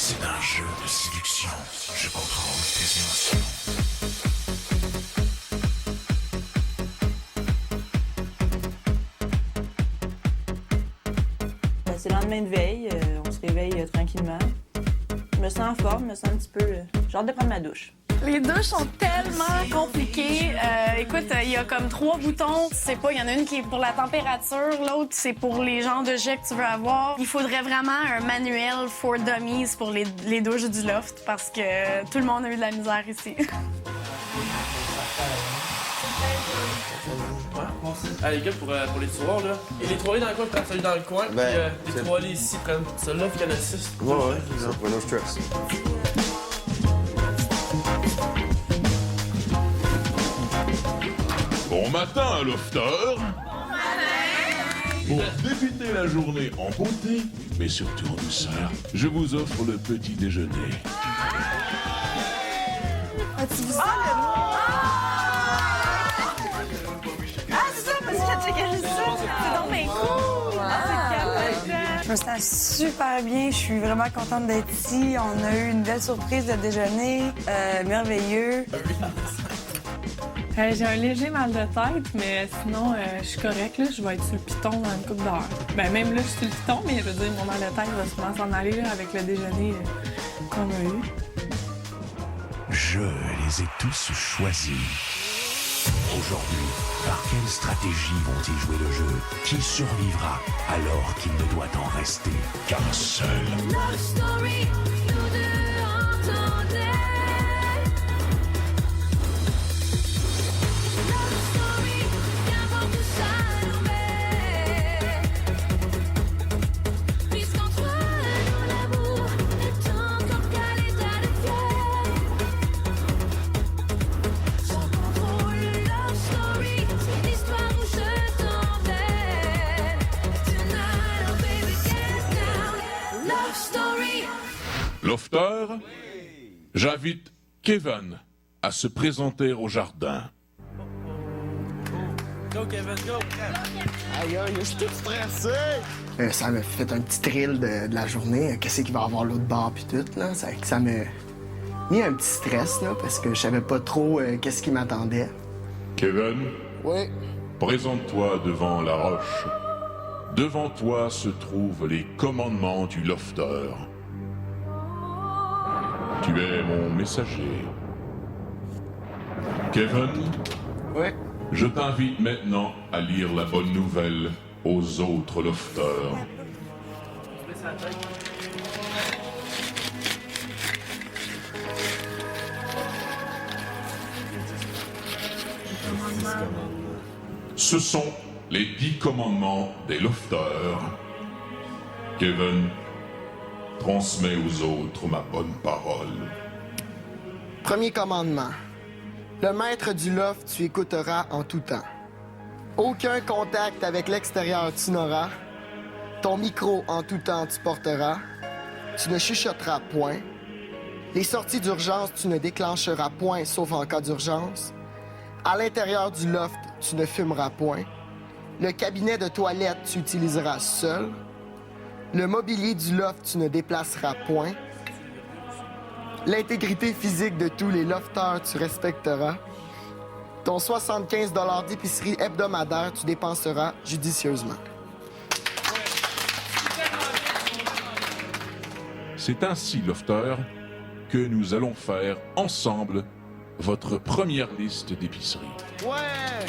C'est un jeu de séduction. Je contrôle tes émotions. C'est le lendemain de veille, on se réveille tranquillement. Je me sens en forme, je me sens un petit peu... j'ai hâte de prendre ma douche. Les douches sont tellement compliquées. Écoute, il y a comme 3 boutons. Tu sais pas, il y en a une qui est pour la température, l'autre c'est pour les genres de jets que tu veux avoir. Il faudrait vraiment un manuel for dummies pour les douches du loft parce que tout le monde a eu de la misère ici. Allez, les gars, pour les tiroirs, là. Et les tiroirs dans le coin, prends celui dans le coin. Puis les tiroirs ici, prennent celui-là, puis il y en a 6. Ouais, ça prend no stress. Bon matin, lofter! Bon matin! Pour débuter la journée en beauté, mais surtout en douceur, je vous offre le petit déjeuner. As-tu vu ça, le mot? Ah, c'est ça, parce que j'ai checké juste ça. C'est donc bien cool! Je me sens super bien. Je suis vraiment contente d'être ici. On a eu une belle surprise de déjeuner. Merveilleux. J'ai un léger mal de tête, mais sinon, je suis correcte. Là. Je vais être sur le piton dans une couple d'heures. Ben, même là, je suis sur le piton, mais je veux dire, mon mal de tête va sûrement s'en aller là, avec le déjeuner qu'on a eu. Je les ai tous choisis. Aujourd'hui, par quelle stratégie vont-ils jouer le jeu? Qui survivra alors qu'il ne doit en rester qu'un seul? Love story, nous deux entendez. Love story, qu'importe où ça nous met. Puisqu'entre nous l'amour est encore qu'à l'état de fièvre. Sans contrôle, love story, c'est l'histoire où je t'emmène. Tonight, oh baby, get down. Love story. Lofter, j'invite Kevin à se présenter au jardin. Go, Kevin, go! Aïe, aïe, je suis tout stressé! Ça m'a fait un petit thrill de la journée. Qu'est-ce qu'il va y avoir l'autre bord puis tout, là. Ça m'a mis un petit stress, là, parce que je savais pas trop qu'est-ce qui m'attendait. Kevin, Oui. présente-toi devant la roche. Devant toi se trouvent les commandements du Lofter. Tu es mon messager. Kevin, Oui. je t'invite maintenant à lire la bonne nouvelle aux autres Lofters. Ce sont les 10 commandements des Lofters. Kevin, transmets aux autres ma bonne parole. Premier commandement. Le maître du loft, tu écouteras en tout temps. Aucun contact avec l'extérieur tu n'auras. Ton micro en tout temps tu porteras. Tu ne chuchoteras point. Les sorties d'urgence, tu ne déclencheras point, sauf en cas d'urgence. À l'intérieur du loft, tu ne fumeras point. Le cabinet de toilette, tu utiliseras seul. Le mobilier du loft, tu ne déplaceras point. L'intégrité physique de tous les lofters, tu respecteras. Ton 75 $ d'épicerie hebdomadaire, tu dépenseras judicieusement. C'est ainsi, Lofter, que nous allons faire ensemble votre première liste d'épicerie. Ouais!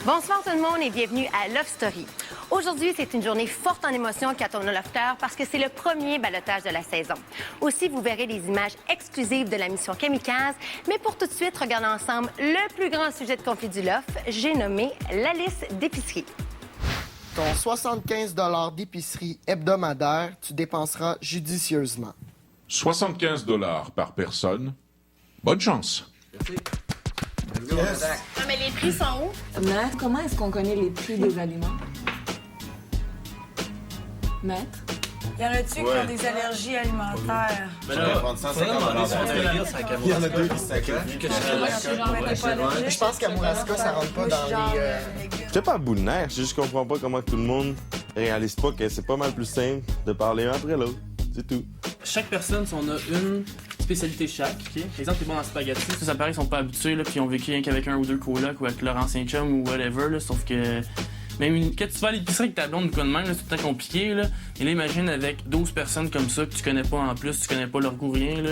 Bonsoir tout le monde et bienvenue à Love Story. Aujourd'hui, c'est une journée forte en émotions qui attend nos lofters parce que c'est le premier ballottage de la saison. Aussi, vous verrez des images exclusives de la mission Kamikaze. Mais pour tout de suite, regardons ensemble le plus grand sujet de conflit du loft. J'ai nommé la liste d'épicerie. Ton 75 $ d'épicerie hebdomadaire, tu dépenseras judicieusement. 75 $ par personne. Bonne chance. Ah, mais les prix sont où? Maître, comment est-ce qu'on connaît les prix des aliments? Maître? Y en a-tu qui ont des allergies alimentaires? Mais là, faudrait demander si on peut lire ça à Il y en a deux. Je Je pense qu'à Mouraska, ça rentre pas dans les... J'étais pas à bout de nerfs, je juste comprends pas comment tout le monde réalise pas que c'est pas mal plus simple de parler un après l'autre. c'est tout. Chaque personne, on a une spécialité chaque. Okay? Par exemple, t'es bon dans le spaghetti. Ça paraît qu'ils sont pas habitués, là, puis ils ont vécu rien qu'avec un ou deux colocs ou avec leur ancien chum ou whatever. Là, sauf que même quand tu vas à l'épicerie avec ta blonde ou quoi de même, là, c'est tout le temps compliqué. Là. Et là, imagine avec 12 personnes comme ça que tu connais pas en plus, tu connais pas leur goût, rien. Là.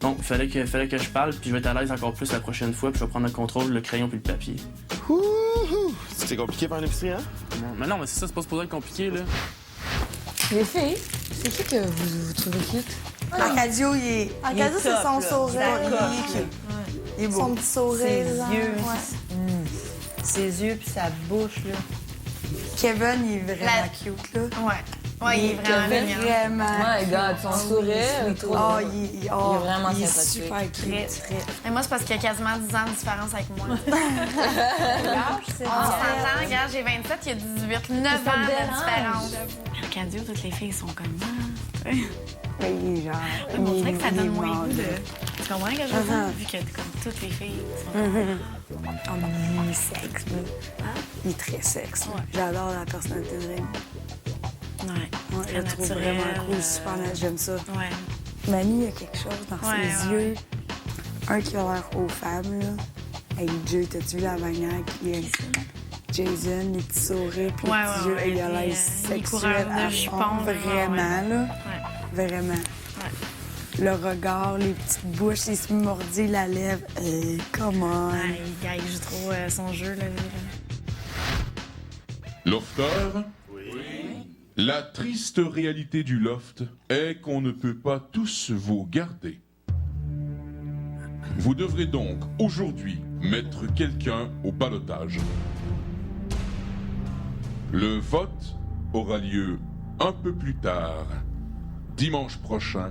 Donc, il fallait que je parle, puis je vais être à l'aise encore plus la prochaine fois, puis je vais prendre le contrôle, le crayon puis le papier. Ouhou! C'est compliqué faire l'épicerie, hein? Non, mais c'est ça, c'est pas supposé être compliqué, là. Les filles, c'est qui que vous trouvez cute? Arcadio, il est. Arcadio, c'est son sourire. Il est beau. Son petit sourire. Ses yeux. Ouais. Ses yeux puis sa bouche, là. Kevin, il est vraiment cute, là. Ouais, il est vraiment mignon. Vraiment. My God, son sourire, trop Oh, drôle. il est vraiment il est sympathique. super cute. Très. Et moi, c'est parce qu'il y a quasiment 10 ans de différence avec moi. C'est On s'entend, regarde, j'ai 27, il y a 18, 9 ans de différence. Arcadio, toutes les filles sont comme ça. Oui, genre. On dirait que ça donne il est moins mort, goût de. là. Tu comprends que je veux dire? Vu que comme toutes les filles sont Oh, mais il est sexe, là. Il est très sexe. là. J'adore la personnalité de Rémi. Ouais. Je la trouve naturel, vraiment cool, super nette, j'aime ça. Ouais. Mamie, il y a quelque chose dans ses yeux. Un qui a l'air aux femmes, là. Hey, Jay, t'as-tu vu la manière qui est Jason, les petits sourires, puis les petits yeux, il a l'air les sexuel coureurs de à jupons, fond, vraiment, là. Vraiment. Ouais. Le regard, les petites bouches, il se mordit la lèvre. Come on. Ouais, il joue trop son jeu, là, lui, là. Lofter? La triste réalité du loft est qu'on ne peut pas tous vous garder. Vous devrez donc aujourd'hui mettre quelqu'un au ballottage. Le vote aura lieu un peu plus tard, dimanche prochain.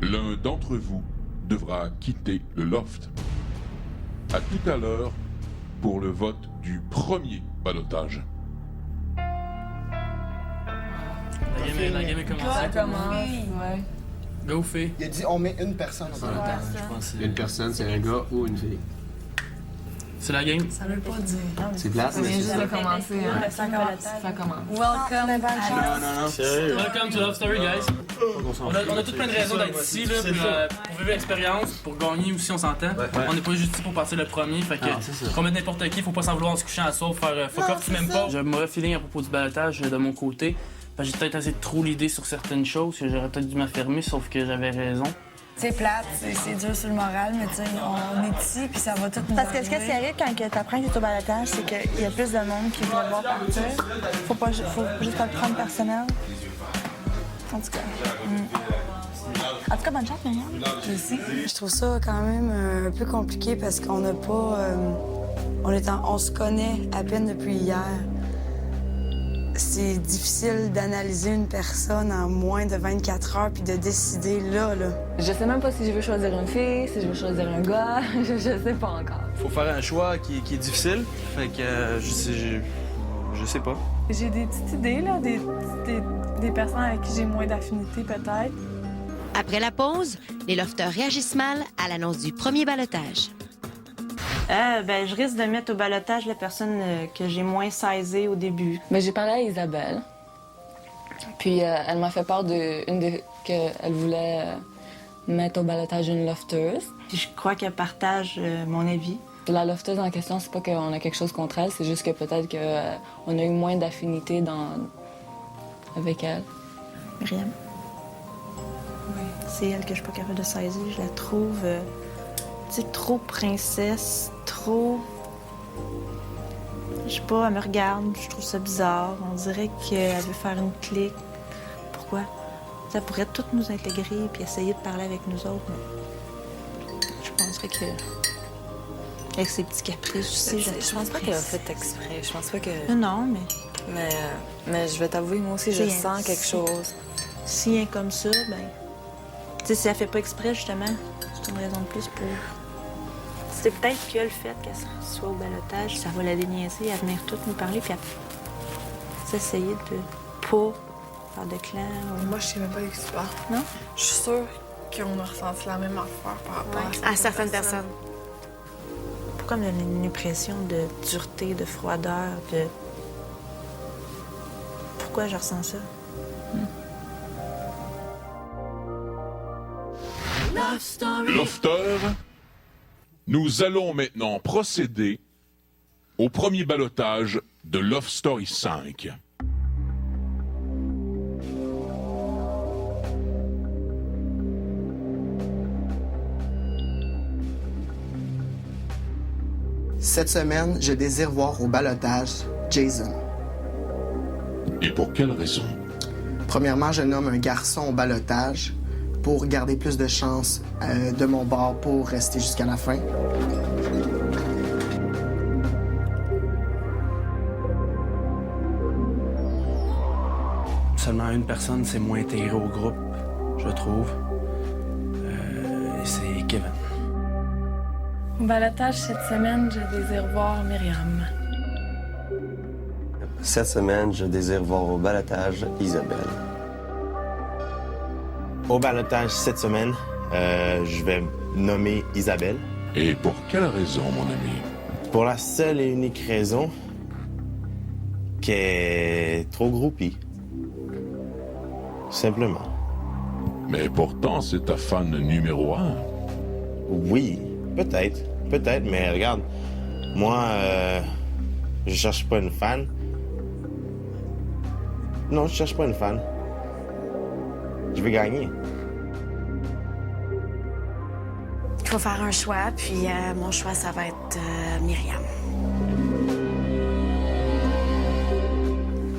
L'un d'entre vous devra quitter le loft. À tout à l'heure pour le vote du premier ballottage. La game est commencée. Ça commence, ouais. Go, fille. Il a dit on met une personne au ballottage. Je pense que Une personne, c'est un gars ou une fille. c'est la game. Ça veut pas dire. C'est plate, Ça mais vient c'est juste ça. de commencer. Hein. Ça commence. Welcome. Non, sérieux. Welcome to Love Story, guys. On a toutes plein de raisons d'être ici, là, pour vivre l'expérience, pour gagner aussi, on s'entend. On n'est pas juste ici pour passer le premier, fait que qu'on mette n'importe qui, faut pas s'en vouloir en se couchant à soir, faire fuck off, même pas. J'ai un mauvais feeling à propos du balotage de mon côté. J'ai peut-être assez trop l'idée sur certaines choses que j'aurais peut-être dû m'affirmer, sauf que j'avais raison. C'est plate, c'est dur sur le moral, mais tu sais, on est ici, puis ça va tout nous Parce que ce arriver. qui arrive quand tu apprends que tu es au balotage, c'est qu'il y a plus de monde qui veut voir partir. Faut juste pas le prendre personnel. En tout cas. En tout cas, bonne chance, Myriam. Merci. Je trouve ça quand même un peu compliqué parce qu'on n'a pas... on se connaît à peine depuis hier. C'est difficile d'analyser une personne en moins de 24 heures puis de décider là. Je sais même pas si je veux choisir une fille, si je veux choisir un gars. Je sais pas encore. Faut faire un choix qui est difficile. Fait que je sais pas. J'ai des petites idées, là, des personnes avec qui j'ai moins d'affinité, peut-être. Après la pause, les lofters réagissent mal à l'annonce du premier ballottage. Je risque de mettre au balotage la personne que j'ai moins saisée au début. Mais j'ai parlé à Isabelle. Puis elle m'a fait part qu'elle voulait mettre au balotage une lofteuse. Puis je crois qu'elle partage mon avis. La lofteuse en question, c'est pas qu'on a quelque chose contre elle, c'est juste que peut-être qu'on a eu moins d'affinité avec elle. Myriam? Oui. C'est elle que je suis pas capable de saisir. Je la trouve... trop princesse, trop... Je sais pas, elle me regarde, je trouve ça bizarre. On dirait qu'elle veut faire une clique. Pourquoi? Ça pourrait toutes nous intégrer puis essayer de parler avec nous autres, mais... Je penserais que... Avec ses petits caprices aussi, Je pense pas qu'elle a fait exprès. Je pense pas que... Non, mais... Mais je vais t'avouer, moi aussi, je sens quelque chose. Si elle est comme ça, ben... Tu sais, si elle fait pas exprès, justement, c'est une raison de plus pour... C'est peut-être que le fait qu'elle soit au balotage, ça va la déniaiser à venir toutes nous parler, puis à s'essayer de pas faire de clan. Moi, je sais même pas de qui tu parles. Non? Je suis sûre qu'on a ressenti la même affaire par rapport à certaines personnes. Pourquoi me donner une impression de dureté, de froideur, de... Pourquoi je ressens ça? Love Story. Lofter, nous allons maintenant procéder au premier ballottage de Love Story 5. Cette semaine, je désire voir au ballottage Jason. Et pour quelle raison? Premièrement, je nomme un garçon au ballottage pour garder plus de chances de mon bord pour rester jusqu'à la fin. Seulement une personne s'est moins intégrée au groupe, je trouve. Et c'est Kevin. Au balotage cette semaine, je désire voir Myriam. Cette semaine, je désire voir au balotage Isabelle. Au balotage cette semaine, je vais nommer Isabelle. Et pour quelle raison, mon ami? Pour la seule et unique raison qu'elle est trop groupie. Simplement. Mais pourtant, c'est ta fan numéro 1. Oui, peut-être, mais regarde, moi, je cherche pas une fan. Non, je cherche pas une fan. Je vais gagner. Il faut faire un choix, puis mon choix, ça va être Myriam.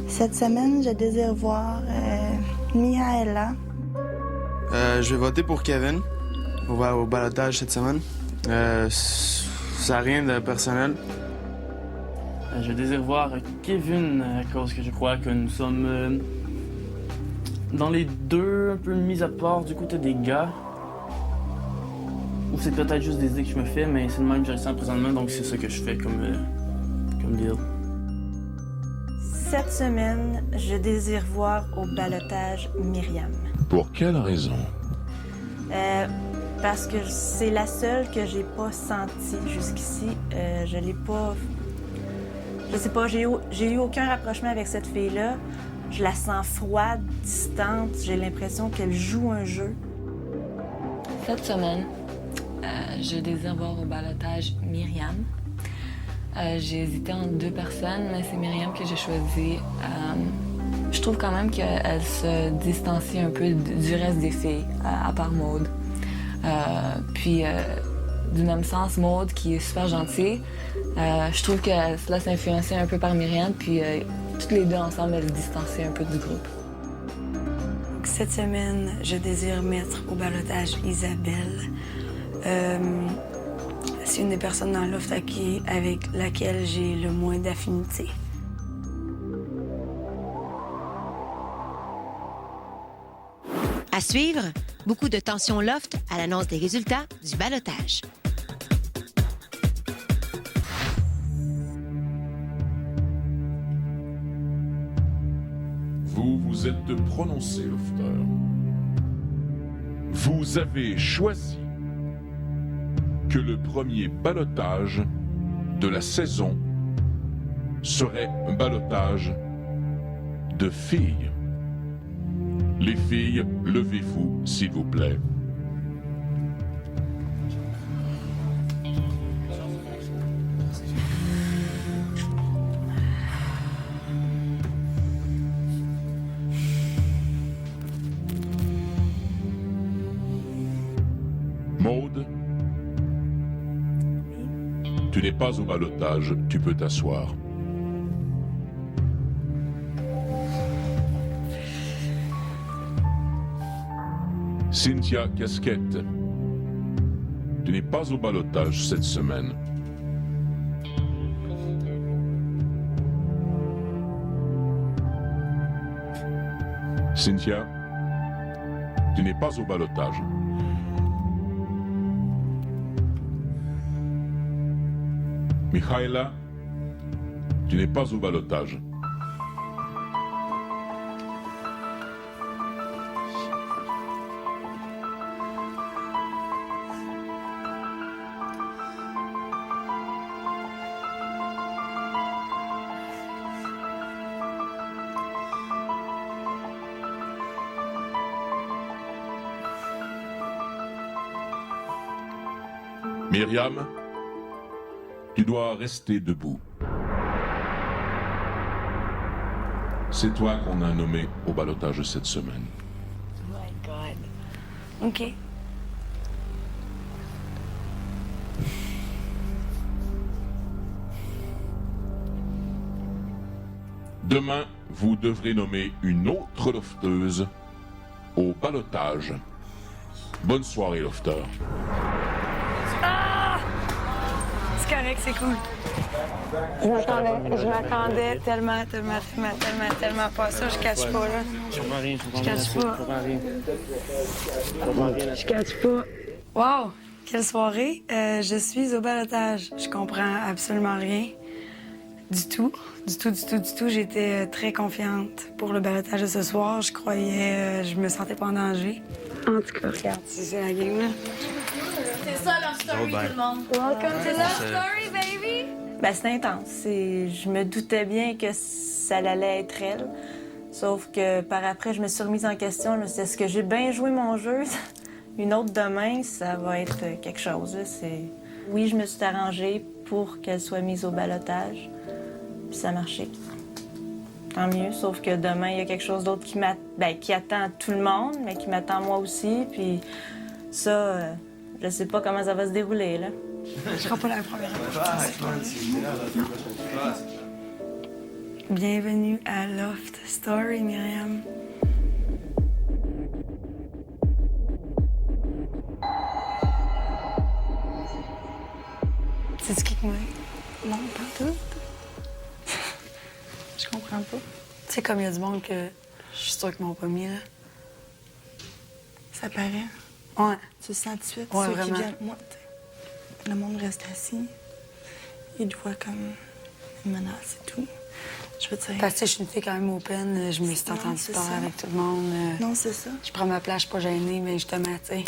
Cette semaine, je désire voir Mihaela. Je vais voter pour Kevin. On va au balotage cette semaine. Ça n'a rien de personnel. Je désire voir Kevin à cause que je crois que nous sommes dans les deux un peu mis à part du côté des gars. Ou c'est peut-être juste des idées que je me fais, mais c'est le même que je ressens présentement, donc c'est ça que je fais comme deal. Cette semaine, je désire voir au ballottage Myriam. Pour quelle raison? Parce que c'est la seule que j'ai pas sentie jusqu'ici. Je l'ai pas... Je sais pas, j'ai eu aucun rapprochement avec cette fille-là. Je la sens froide, distante. J'ai l'impression qu'elle joue un jeu. Cette semaine, je désire voir au balotage Myriam. J'ai hésité entre deux personnes, mais c'est Myriam que j'ai choisie. Je trouve quand même qu'elle se distancie un peu du reste des filles, à part Maude. Puis, du même sens, Maude, qui est super gentille, je trouve qu'elle se laisse influencer un peu par Myriam, puis toutes les deux ensemble, elles se distancient un peu du groupe. Cette semaine, je désire mettre au balotage Isabelle. C'est une des personnes dans Loft avec laquelle j'ai le moins d'affinité. À suivre, beaucoup de tensions Loft à l'annonce des résultats du ballottage. Vous vous êtes prononcé, Lofter. Vous avez choisi que le premier ballottage de la saison serait un ballottage de filles. Les filles, levez-vous, s'il vous plaît. Maude, tu n'es pas au ballottage, tu peux t'asseoir. Cynthia Casquette, tu n'es pas au ballottage cette semaine. Cynthia, tu n'es pas au ballottage. Mihaela, tu n'es pas au ballottage. Myriam, tu dois rester debout. C'est toi qu'on a nommé au ballottage cette semaine. Oh my God. OK. Demain, vous devrez nommer une autre lofteuse au ballottage. Bonne soirée, lofter. Ah! C'est correct, c'est cool. Je m'attendais tellement pas à ça. Je cache pas, là. Je cache pas. Je cache pas. Wow! Quelle soirée. Je suis au ballottage. Je comprends absolument rien. Du tout. J'étais très confiante pour le ballottage de ce soir. Je croyais... je me sentais pas en danger. En tout cas, regarde, c'est la game, là. C'est ça, Love Story, tout le monde. Welcome to Love Story, baby! Ben, c'est intense. Je me doutais bien que ça allait être elle. Sauf que par après, je me suis remise en question. Je me suis dit, est-ce que j'ai bien joué mon jeu? Une autre demain, ça va être quelque chose. Là. Oui, je me suis arrangée pour qu'elle soit mise au ballottage. Puis ça a marché. Tant mieux, sauf que demain, il y a quelque chose d'autre qui attend tout le monde, mais qui m'attend moi aussi. Puis ça, je sais pas comment ça va se dérouler, là. Je serai pas la première. Bienvenue à Loft Story, Myriam. C'est ce qui te met? Non, pas tout. Je comprends pas. Tu sais, comme il y a du monde que je suis sûre qu'ils m'ont pas mis, là. Ça paraît. Ouais. Tu le sens tout de suite. Ouais, ceux vraiment. qui viennent, moi, le monde reste assis. Ils te voient comme une menace et tout. Je veux dire... Parce que je suis une fille quand même open. Je me suis Non, entendue c'est parler ça. avec tout le monde. Non, c'est ça. Je prends ma place, je suis pas gênée, mais justement, tu sais...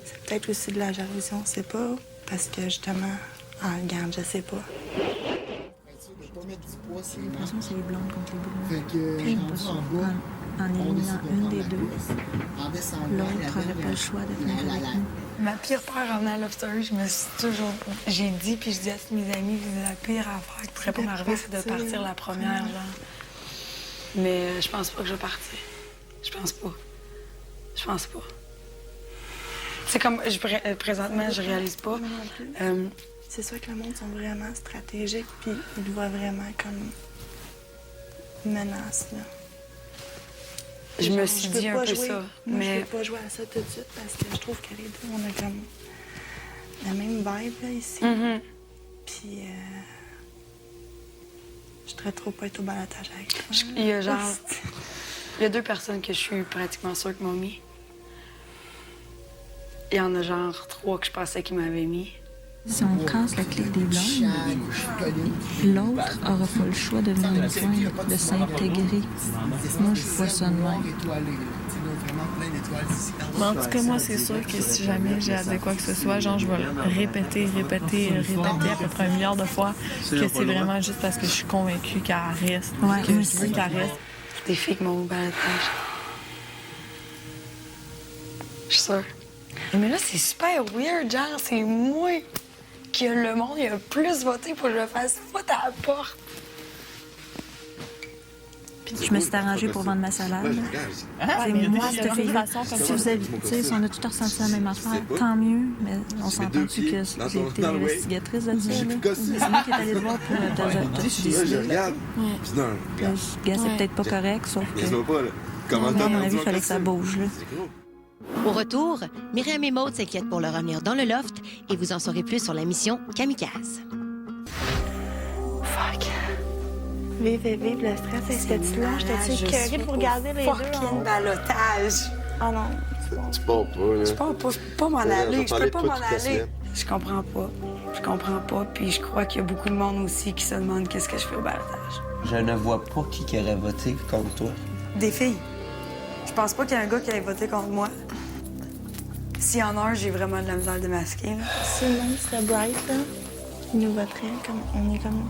C'est peut-être aussi de la jalousie, on sait pas. Parce que justement, regarde, je sais pas. J'ai l'impression que c'est les blondes contre les brunes. Fait que Puis pas sûr. En éliminant une des deux, l'autre n'aurait pas le choix de venir avec nous. Ma pire peur en venant à Love Story, je me suis toujours... J'ai dit, puis je dis à tous mes amis, la pire affaire qui pourrait pas m'arriver, c'est de partir la première, genre. Mais je pense pas que je vais partir. Je pense pas. C'est comme, présentement, je réalise pas. C'est sûr que le monde sont vraiment stratégiques, puis ils le voient vraiment comme une menace, là. Je me suis dit un peu ça, Moi, mais... je peux pas jouer à ça tout de suite parce que je trouve que les deux, on a comme la même vibe, là, ici. Mm-hmm. Puis, je voudrais trop pas être au balotage avec toi. Il y a genre... Il y a 2 personnes que je suis pratiquement sûre qu'ils m'ont mis. Il y en a genre 3 que je pensais qu'ils m'avaient mis. Si on casse le clic des blondes, l'autre aura pas le choix de venir nous joindre, de s'intégrer. Moi, je vois ça de même. Mais en tout cas, moi, c'est sûr que si jamais j'ai à dire quoi que ce soit, genre, je vais répéter à peu près 1 milliard de fois que c'est vraiment juste parce que je suis convaincue qu'elle reste, Ouais, que moi je veux aussi. qu'elle reste. Des filles qui m'ont au balotage. Je suis sûre. Mais là, c'est super weird, genre, c'est moi que le monde il a plus voté pour que je me fasse foutre à la porte. Je me suis arrangée pour vendre ma salade. Ah, C'est mais moi, il y a cette des fille-là, façons comme si ça. vous avez, tu sais, si on a tout ressenti la même affaire, tant mieux, mais on s'entend-tu que j'ai été l'investigatrice de ça, là? C'est moi qui est allée te voir pour te décider. Puis, gars, c'est peut-être pas correct, sauf que, à mon avis, il fallait que ça bouge, là. Au retour, Myriam et Maude s'inquiètent pour leur avenir dans le loft et vous en saurez plus sur la mission Kamikaze. Fuck. Vive le stress. Est-ce que tu lâches? J'étais-tu écœurée de vous regarder les deux? Fucking balotage. Oh non. Tu pars pas, là. Je peux pas m'en aller. Je peux pas m'en aller. Je comprends pas. Puis je crois qu'il y a beaucoup de monde aussi qui se demande qu'est-ce que je fais au balotage. Je ne vois pas qui aurait voté contre toi. Des filles. Je pense pas qu'il y ait un gars qui ait voté contre moi. S'il y en a un, j'ai vraiment de la misère à le démasquer, là. Si le monde serait bright, là, il nous voterait comme... On est comme...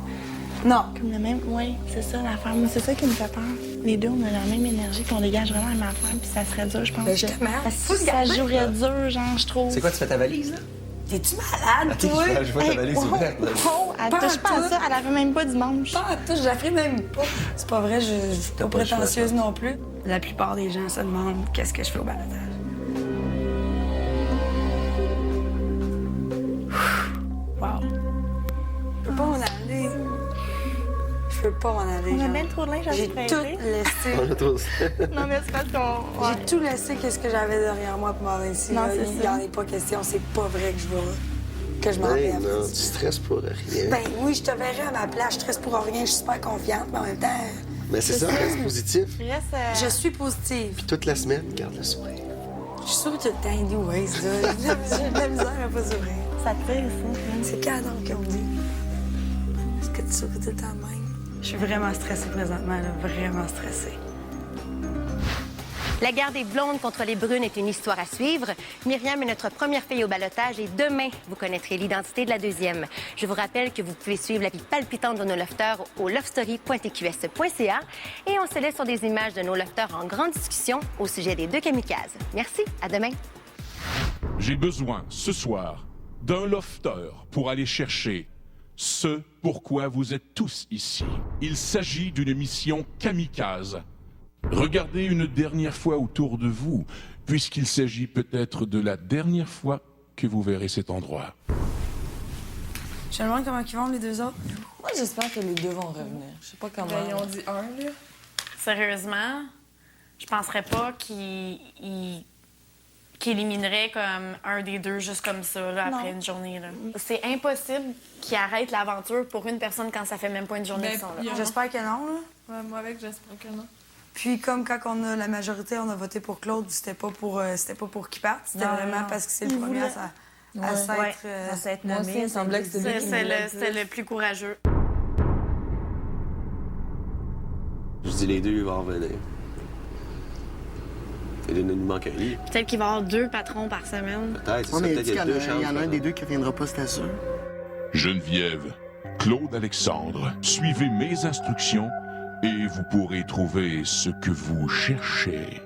Non. Comme le même... Oui, c'est ça l'affaire. Moi, c'est ça qui me fait peur. Les deux, on a la même énergie, puis on dégage vraiment la même affaire, puis ça serait dur, je pense. Ben, justement. Ça jouerait dur, genre, je trouve. C'est quoi, tu fais ta valise, là? T'es-tu malade, toi? Je vois ta valise ouverte. là. Oh, elle touche pas à ça, elle avait même pas dimanche. Pas à tout, je la ferai même pas. C'est pas vrai, je suis pas pas le choix, prétentieuse non plus. La plupart des gens se demandent qu'est-ce que je fais au balotage. Wow. Je peux pas m'en aller. Je peux pas m'en aller. On a genre. bien trop de linge à se J'ai prêter. tout laissé. On a tous. Non, mais c'est parce qu'on. J'ai tout laissé qu'est-ce que j'avais derrière moi pour m'en aller ici. Non, là. c'est Il ça. en est pas question. C'est pas vrai que je m'en vais Hey, après. non, tu stresses pour rien. Ben oui, je te verrai à ma place. Je stresse pour rien. Je suis super confiante, mais en même temps, Mais c'est ça, reste positif. je suis positive. Puis toute la semaine, garde le sourire. Je suis sûre que tu le temps anyways, là. J'ai de la misère à pas sourire. Ça te fait, ça. C'est canon qu'on me dit. Est-ce que tu souris tout le temps de même? Je suis vraiment stressée présentement, là. Vraiment stressée. La guerre des blondes contre les brunes est une histoire à suivre. Myriam est notre première fille au ballottage et demain, vous connaîtrez l'identité de la deuxième. Je vous rappelle que vous pouvez suivre la vie palpitante de nos lofters au lovestory.tqs.ca et on se laisse sur des images de nos lofters en grande discussion au sujet des 2 kamikazes. Merci, à demain. J'ai besoin, ce soir, d'un lofter pour aller chercher ce pourquoi vous êtes tous ici. Il s'agit d'une mission kamikaze. Regardez une dernière fois autour de vous, puisqu'il s'agit peut-être de la dernière fois que vous verrez cet endroit. Je me demande comment ils vont, les deux autres. Moi, j'espère que les deux vont revenir. Je sais pas comment. Ben, ils ont dit un, là. Sérieusement, je penserais pas qu'ils élimineraient comme un des deux juste comme ça, là, après une journée. Là. C'est impossible qu'ils arrêtent l'aventure pour une personne quand ça fait même pas une journée qu'ils sont là. J'espère que non, là. Ouais, moi, avec, j'espère que non. Puis comme quand on a la majorité, on a voté pour Claude, c'était pas pour qu'il parte, c'était Non, vraiment non. parce que c'est le premier à s'être... Ouais, à s'être Moi aussi, nommé. il me semblait que c'était lui qui voulait C'est le plus courageux. Je dis les deux, ils vont revenir. Il nous manque un lit. Peut-être qu'il va y avoir 2 patrons par semaine. Peut-être, Ouais, mais peut-être il il y a 2 chances. y en a un des deux qui reviendra pas, c'est sûr. Geneviève, Claude Alexandre, suivez mes instructions et vous pourrez trouver ce que vous cherchez.